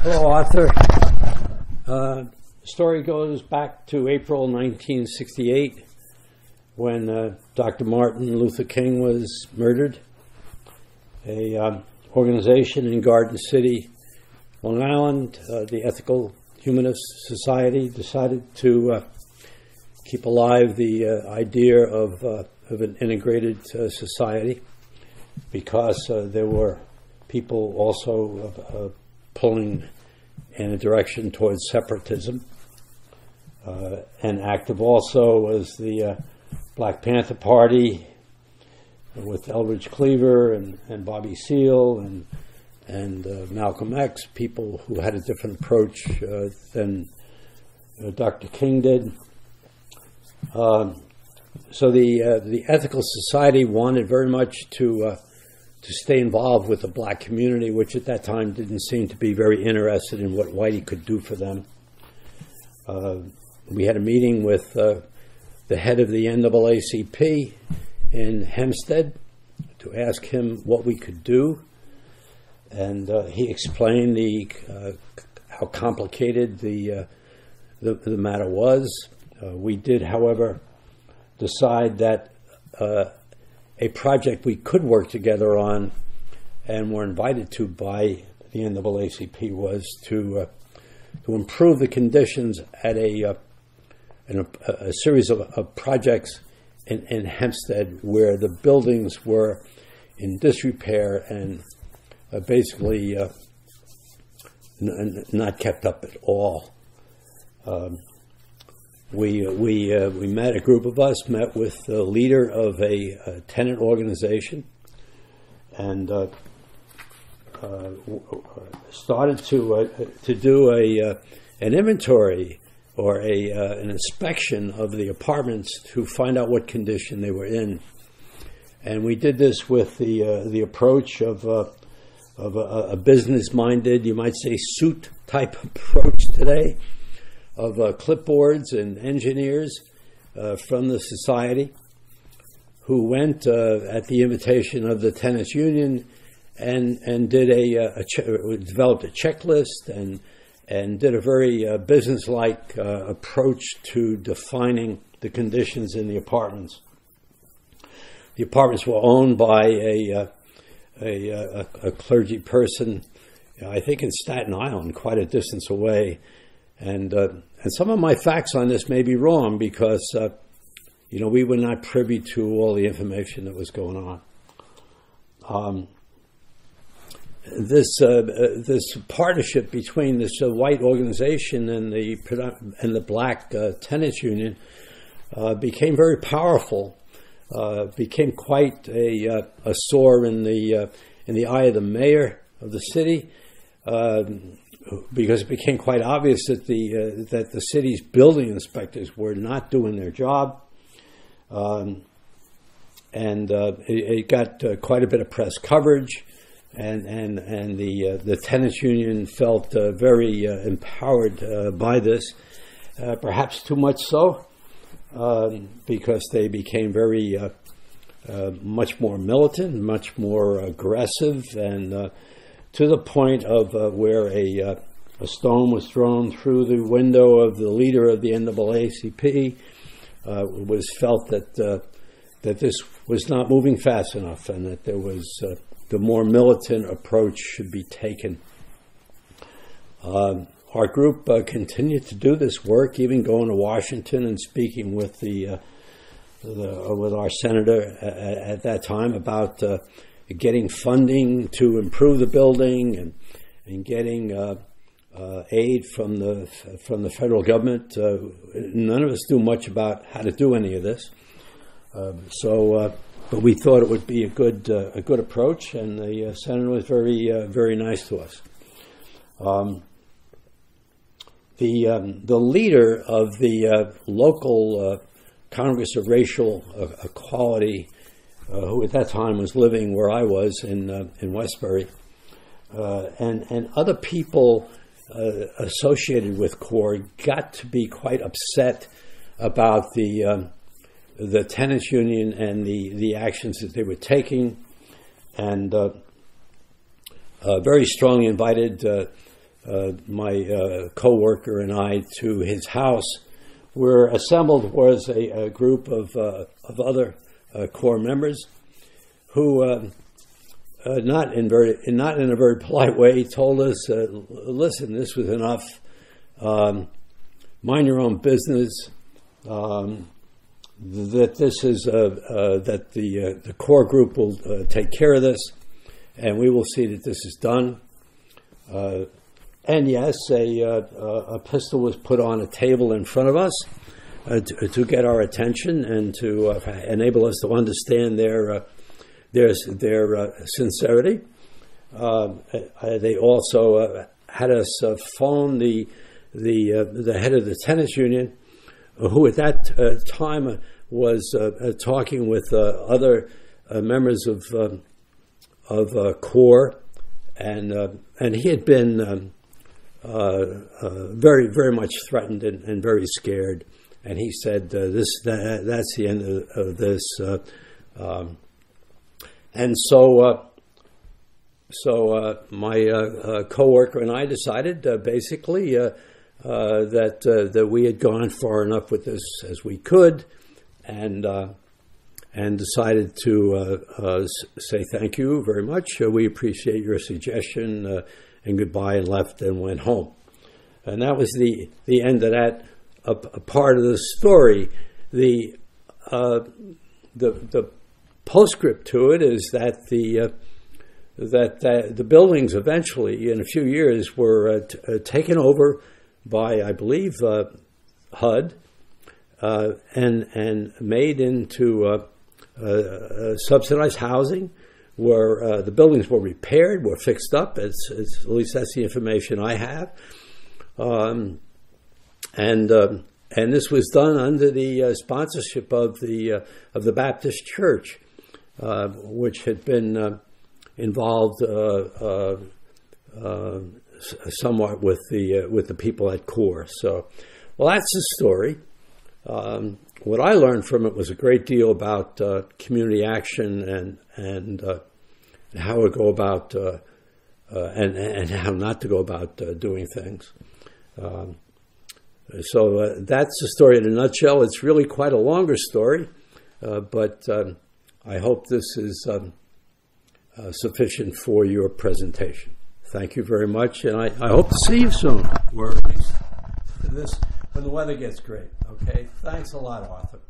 Hello, Arthur. Story goes back to April 1968 when Dr. Martin Luther King was murdered. A organization in Garden City, Long Island, the Ethical Humanist Society, decided to keep alive the idea of an integrated society because there were people also pulling in a direction towards separatism. And active also was the Black Panther Party with Eldridge Cleaver and Bobby Seale and Malcolm X, people who had a different approach than Dr. King did. So the Ethical Society wanted very much to stay involved with the black community, which at that time didn't seem to be very interested in what Whitey could do for them. We had a meeting with the head of the NAACP in Hempstead to ask him what we could do, and he explained how complicated the matter was. We did, however, decide that a project we could work together on and were invited to by the NAACP was to improve the conditions at a series of projects in Hempstead where the buildings were in disrepair and basically not kept up at all. We met, a group of us met with the leader of a tenant organization and started to do an inventory or an inspection of the apartments to find out what condition they were in. And we did this with the approach of a business-minded, you might say, suit-type approach today, of clipboards and engineers from the society who went at the invitation of the tenants union and did developed a checklist and did a very business-like approach to defining the conditions in the apartments. The apartments were owned by a clergy person, I think in Staten Island, quite a distance away. And some of my facts on this may be wrong because, we were not privy to all the information that was going on. This partnership between this white organization and the black tenants union became very powerful. Became quite a sore in the eye of the mayor of the city. Because it became quite obvious that the city's building inspectors were not doing their job, and it got quite a bit of press coverage, and the tenants union felt very empowered by this, perhaps too much so, because they became very much more militant, much more aggressive, and to the point of where a stone was thrown through the window of the leader of the NAACP. It was felt that this was not moving fast enough, and that there was the more militant approach should be taken. Our group continued to do this work, even going to Washington and speaking with with our senator at that time about getting funding to improve the building and getting aid from the federal government. None of us knew much about how to do any of this, but we thought it would be a good approach, and the senator was very nice to us. The leader of the local Congress of Racial Equality, who at that time was living where I was in Westbury, and other people associated with CORE got to be quite upset about the tenants union and the actions that they were taking, and very strongly invited my co-worker and I to his house. Where assembled was a group of other core members who, not in a very polite way, told us, "Listen, this was enough. Mind your own business. That this is that the core group will take care of this, and we will see that this is done." And yes, a pistol was put on a table in front of us to get our attention and to enable us to understand their sincerity. They also had us phone the head of the tennis union, who at that time was talking with other members of CORE, and he had been very, very much threatened and very scared. And he said, that's the end of this. And so my coworker and I decided basically that we had gone far enough with this as we could, and decided to say thank you very much. We appreciate your suggestion, and goodbye, and left and went home. And that was the end of that a part of the story. The postscript to it is that the buildings eventually, in a few years, were taken over by, I believe, HUD, and made into subsidized housing, where the buildings were repaired, were fixed up. At least that's the information I have. And this was done under the sponsorship of the Baptist Church, which had been involved somewhat with the people at CORE. So, well, that's the story. What I learned from it was a great deal about community action and how to go about and how not to go about doing things. So that's the story in a nutshell. It's really quite a longer story, but I hope this is sufficient for your presentation. Thank you very much, and I hope to see you soon, or at least this when the weather gets great. Okay, thanks a lot, Arthur.